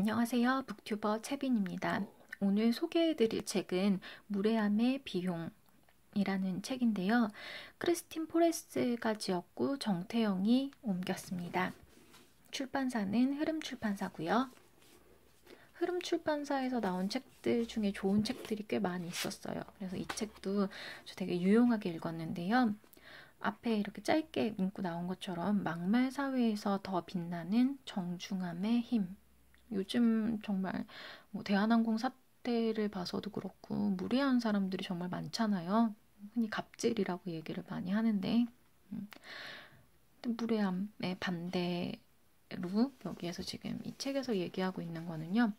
안녕하세요. 북튜버 채빈입니다. 오늘 소개해드릴 책은 무례함의 비용이라는 책인데요. 크리스틴 포레스가 지었고 정태영이 옮겼습니다. 출판사는 흐름출판사고요. 흐름출판사에서 나온 책들 중에 좋은 책들이 꽤 많이 있었어요. 그래서 이 책도 저 되게 유용하게 읽었는데요. 앞에 이렇게 짧게 문구 나온 것처럼 막말 사회에서 더 빛나는 정중함의 힘. 요즘 정말 대한항공 사태를 봐서도 그렇고 무례한 사람들이 정말 많잖아요. 흔히 갑질이라고 얘기를 많이 하는데 무례함의 반대로 여기에서 지금 이 책에서 얘기하고 있는 거는요.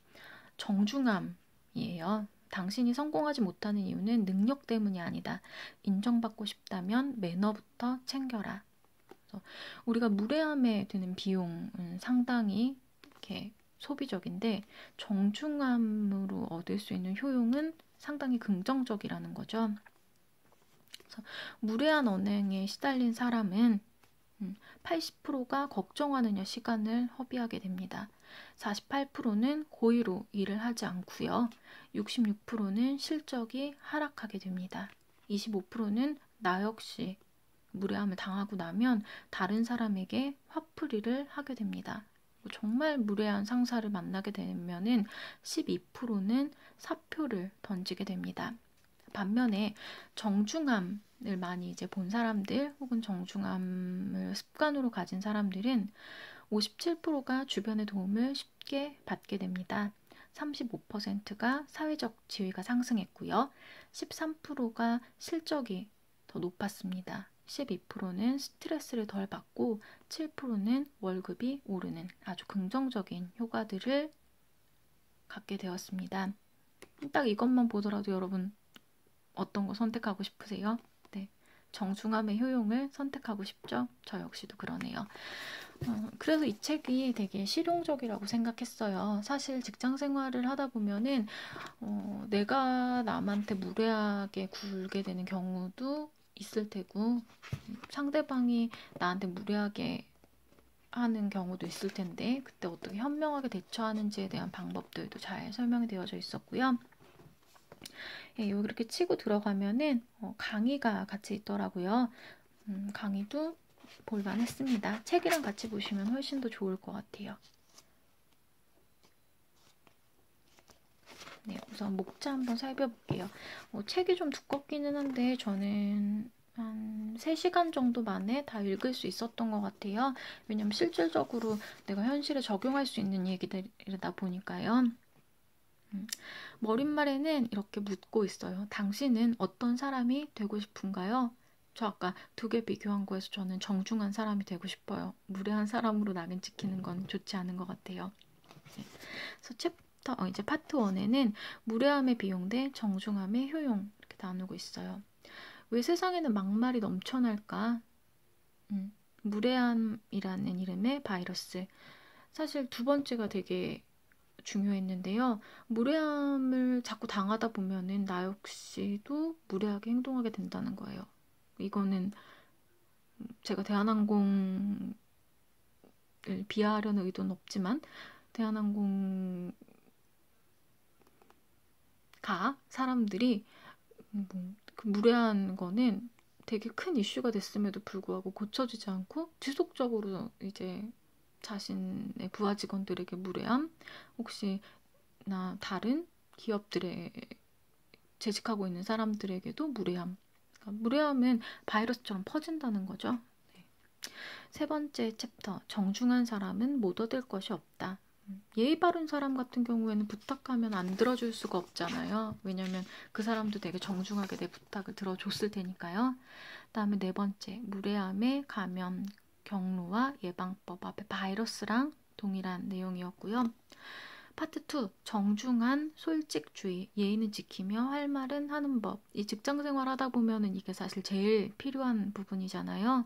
정중함이에요. 당신이 성공하지 못하는 이유는 능력 때문이 아니다. 인정받고 싶다면 매너부터 챙겨라. 그래서 우리가 무례함에 드는 비용은 상당히 이렇게 소비적인데 정중함으로 얻을 수 있는 효용은 상당히 긍정적이라는 거죠. 그래서 무례한 언행에 시달린 사람은 80%가 걱정하느냐 시간을 허비하게 됩니다. 48%는 고의로 일을 하지 않고요. 66%는 실적이 하락하게 됩니다. 25%는 나 역시 무례함을 당하고 나면 다른 사람에게 화풀이를 하게 됩니다. 정말 무례한 상사를 만나게 되면은 12%는 사표를 던지게 됩니다. 반면에 정중함을 많이 이제 본 사람들 혹은 정중함을 습관으로 가진 사람들은 57%가 주변의 도움을 쉽게 받게 됩니다. 35%가 사회적 지위가 상승했고요. 13%가 실적이 더 높았습니다. 12%는 스트레스를 덜 받고 7%는 월급이 오르는 아주 긍정적인 효과들을 갖게 되었습니다. 딱 이것만 보더라도 여러분 어떤 거 선택하고 싶으세요? 네, 정중함의 효용을 선택하고 싶죠? 저 역시도 그러네요. 그래서 이 책이 되게 실용적이라고 생각했어요. 사실 직장 생활을 하다 보면은 내가 남한테 무례하게 굴게 되는 경우도 있을 테고 상대방이 나한테 무례하게 하는 경우도 있을 텐데 그때 어떻게 현명하게 대처하는지에 대한 방법들도 잘 설명이 되어져 있었고요. 예, 여기 이렇게 치고 들어가면은 강의가 같이 있더라고요. 강의도 볼만했습니다. 책이랑 같이 보시면 훨씬 더 좋을 것 같아요. 네, 우선 목차 한번 살펴볼게요. 책이 좀 두껍기는 한데 저는 한 3시간 정도 만에 다 읽을 수 있었던 것 같아요. 왜냐면 실질적으로 내가 현실에 적용할 수 있는 얘기들이다 보니까요. 머릿말에는 이렇게 묻고 있어요. 당신은 어떤 사람이 되고 싶은가요? 저 아까 2개 비교한 거에서 저는 정중한 사람이 되고 싶어요. 무례한 사람으로 낙인 찍히는 건 좋지 않은 것 같아요. 네. 그래서 이제 파트 1에는 무례함의 비용 대 정중함의 효용 이렇게 나누고 있어요. 왜 세상에는 막말이 넘쳐날까? 무례함이라는 이름의 바이러스. 사실 2번째가 되게 중요했는데요. 무례함을 자꾸 당하다 보면은 나 역시도 무례하게 행동하게 된다는 거예요. 이거는 제가 대한항공을 비하하려는 의도는 없지만 대한항공가 사람들이 그 무례한 거는 되게 큰 이슈가 됐음에도 불구하고 고쳐지지 않고 지속적으로 이제 자신의 부하 직원들에게 무례함, 혹시나 다른 기업들에 재직하고 있는 사람들에게도 무례함. 그러니까 무례함은 바이러스처럼 퍼진다는 거죠. 네. 3번째 챕터, 정중한 사람은 못 얻을 것이 없다. 예의 바른 사람 같은 경우에는 부탁하면 안 들어줄 수가 없잖아요. 왜냐면 그 사람도 되게 정중하게 내 부탁을 들어줬을 테니까요. 다음에 4번째, 무례함의 감염, 경로와 예방법. 앞에 바이러스랑 동일한 내용이었고요. 파트 2, 정중한 솔직주의, 예의는 지키며 할 말은 하는 법. 이 직장 생활 하다 보면은 이게 사실 제일 필요한 부분이잖아요.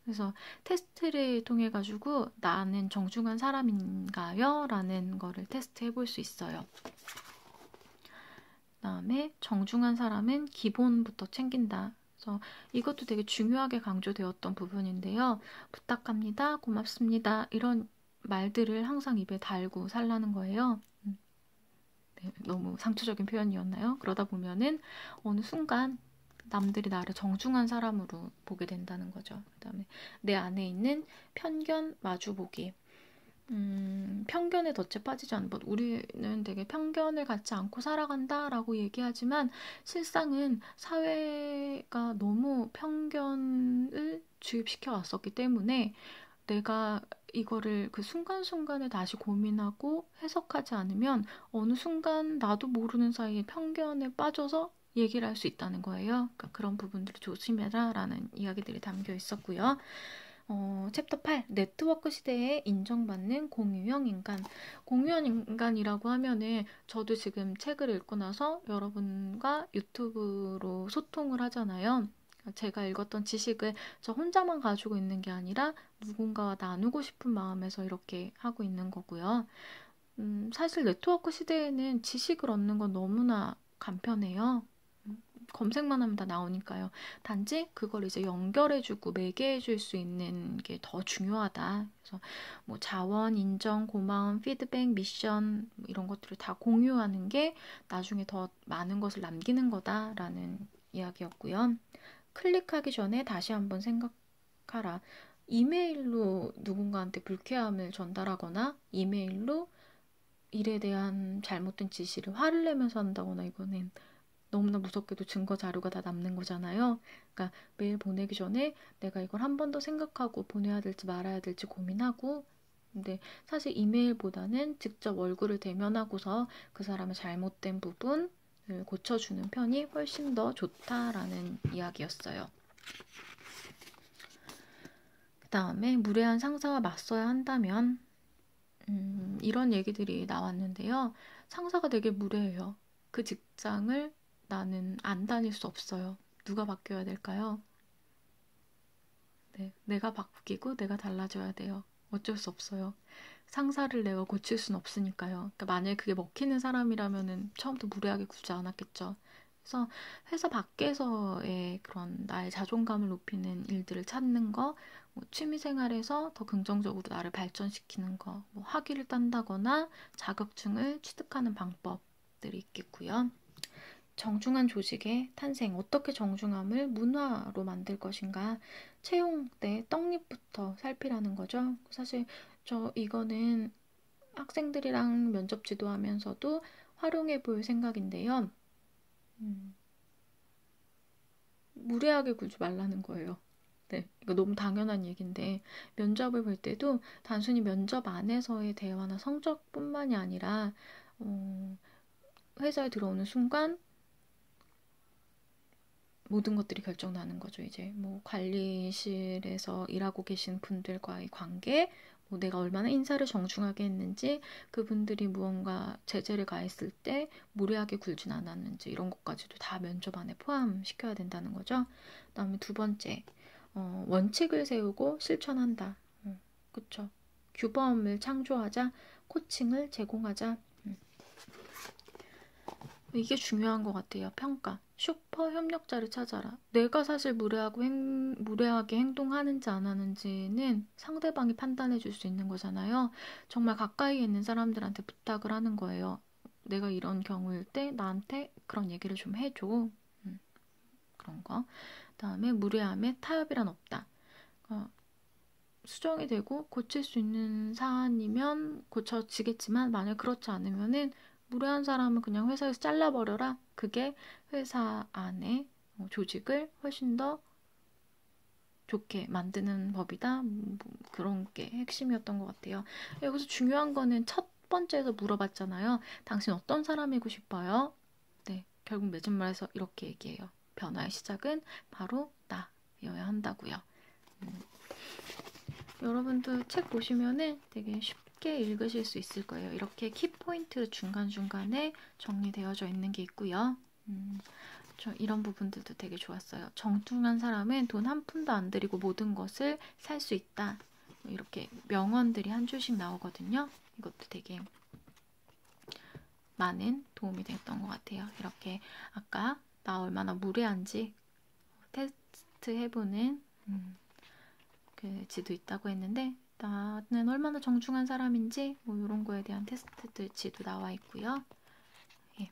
그래서 테스트를 통해 가지고 나는 정중한 사람인가요? 라는 거를 테스트 해볼 수 있어요. 그다음에 정중한 사람은 기본부터 챙긴다. 그래서 이것도 되게 중요하게 강조되었던 부분인데요. 부탁합니다. 고맙습니다. 이런 말들을 항상 입에 달고 살라는 거예요. 네, 너무 상투적인 표현이었나요? 그러다 보면은 어느 순간 남들이 나를 정중한 사람으로 보게 된다는 거죠. 그다음에 내 안에 있는 편견 마주보기. 편견에 덫에 빠지지 않는 것. 우리는 되게 편견을 갖지 않고 살아간다라고 얘기하지만 실상은 사회가 너무 편견을 주입시켜 왔었기 때문에 내가 이거를 그 순간순간에 다시 고민하고 해석하지 않으면 어느 순간 나도 모르는 사이에 편견에 빠져서 얘기를 할 수 있다는 거예요. 그러니까 그런 부분들을 조심해라 라는 이야기들이 담겨 있었고요. 챕터 8, 네트워크 시대에 인정받는 공유형 인간. 공유형 인간이라고 하면은 저도 지금 책을 읽고 나서 여러분과 유튜브로 소통을 하잖아요. 제가 읽었던 지식을 저 혼자만 가지고 있는 게 아니라 누군가와 나누고 싶은 마음에서 이렇게 하고 있는 거고요. 사실 네트워크 시대에는 지식을 얻는 건 너무나 간편해요. 검색만 하면 다 나오니까요. 단지 그걸 이제 연결해주고 매개해줄 수 있는 게 더 중요하다. 그래서 뭐 자원, 인정, 고마움, 피드백, 미션 뭐 이런 것들을 다 공유하는 게 나중에 더 많은 것을 남기는 거다라는 이야기였고요. 클릭하기 전에 다시 한번 생각하라. 이메일로 누군가한테 불쾌함을 전달하거나 이메일로 일에 대한 잘못된 지시를 화를 내면서 한다거나 이거는 너무나 무섭게도 증거 자료가 다 남는 거잖아요. 그러니까 메일 보내기 전에 내가 이걸 한 번 더 생각하고 보내야 될지 말아야 될지 고민하고 근데 사실 이메일보다는 직접 얼굴을 대면하고서 그 사람의 잘못된 부분을 고쳐주는 편이 훨씬 더 좋다라는 이야기였어요. 그 다음에 무례한 상사와 맞서야 한다면 이런 얘기들이 나왔는데요. 상사가 되게 무례해요. 그 직장을 나는 안 다닐 수 없어요. 누가 바뀌어야 될까요? 네, 내가 바뀌고 내가 달라져야 돼요. 어쩔 수 없어요. 상사를 내가 고칠 순 없으니까요. 그러니까 만약에 그게 먹히는 사람이라면은 처음부터 무례하게 굴지 않았겠죠. 그래서 회사 밖에서의 그런 나의 자존감을 높이는 일들을 찾는 거, 뭐 취미생활에서 더 긍정적으로 나를 발전시키는 거, 뭐 학위를 딴다거나 자격증을 취득하는 방법들이 있겠고요. 정중한 조직의 탄생, 어떻게 정중함을 문화로 만들 것인가, 채용 때 떡잎부터 살피라는 거죠. 사실 이거는 학생들이랑 면접 지도하면서도 활용해 볼 생각인데요. 무례하게 굴지 말라는 거예요. 네, 이거 너무 당연한 얘기인데 면접을 볼 때도 단순히 면접 안에서의 대화나 성적뿐만이 아니라 회사에 들어오는 순간 모든 것들이 결정나는 거죠. 이제 뭐 관리실에서 일하고 계신 분들과의 관계, 뭐 내가 얼마나 인사를 정중하게 했는지, 그분들이 무언가 제재를 가했을 때 무례하게 굴진 않았는지 이런 것까지도 다 면접 안에 포함시켜야 된다는 거죠. 그다음에 두 번째, 원칙을 세우고 실천한다. 그쵸. 규범을 창조하자, 코칭을 제공하자. 이게 중요한 것 같아요. 평가. 슈퍼 협력자를 찾아라. 내가 사실 무례하게 행동하는지 안 하는지는 상대방이 판단해 줄 수 있는 거잖아요. 정말 가까이에 있는 사람들한테 부탁을 하는 거예요. 내가 이런 경우일 때 나한테 그런 얘기를 좀 해줘. 그런 거. 그다음에 무례함에 타협이란 없다. 수정이 되고 고칠 수 있는 사안이면 고쳐지겠지만 만약 그렇지 않으면은 무례한 사람은 그냥 회사에서 잘라버려라. 그게 회사 안에 조직을 훨씬 더 좋게 만드는 법이다. 뭐 그런 게 핵심이었던 것 같아요. 여기서 중요한 거는 첫 번째에서 물어봤잖아요. 당신 어떤 사람이고 싶어요? 네, 결국 맺은말에서 이렇게 얘기해요. 변화의 시작은 바로 나여야 한다고요. 여러분도 책 보시면은 되게 쉽게 읽으실 수 있을 거예요. 이렇게 키포인트 중간중간에 정리되어져 있는 게 있고요. 저 이런 부분들도 되게 좋았어요. 정중한 사람은 돈 한 푼도 안 들이고 모든 것을 살 수 있다. 이렇게 명언들이 한 줄씩 나오거든요. 이것도 되게 많은 도움이 됐던 것 같아요. 이렇게 아까 나 얼마나 무례한지 테스트 해보는 그 지도 있다고 했는데 나는 얼마나 정중한 사람인지 뭐 이런 거에 대한 테스트지도 나와 있고요. 예.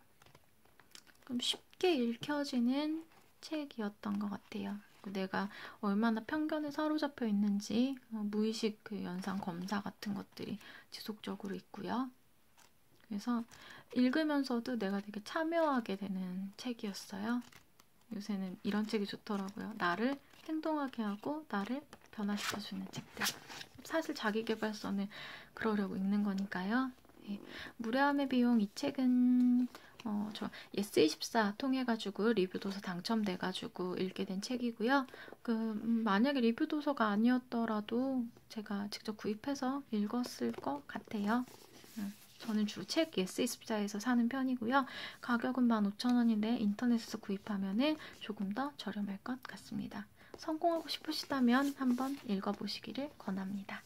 그럼 쉽게 읽혀지는 책이었던 것 같아요. 내가 얼마나 편견에 사로잡혀 있는지 무의식 그 연상 검사 같은 것들이 지속적으로 있고요. 그래서 읽으면서도 내가 되게 참여하게 되는 책이었어요. 요새는 이런 책이 좋더라고요. 나를 행동하게 하고 나를 변화시켜주는 책들. 사실 자기계발서는 그러려고 읽는 거니까요. 예. 무례함의 비용 이 책은 저 예스24 통해가지고 리뷰도서 당첨돼가지고 읽게 된 책이고요. 만약에 리뷰도서가 아니었더라도 제가 직접 구입해서 읽었을 것 같아요. 저는 주로 책 예스24에서 사는 편이고요. 가격은 15,000원인데 인터넷에서 구입하면 조금 더 저렴할 것 같습니다. 성공하고 싶으시다면 한번 읽어보시기를 권합니다.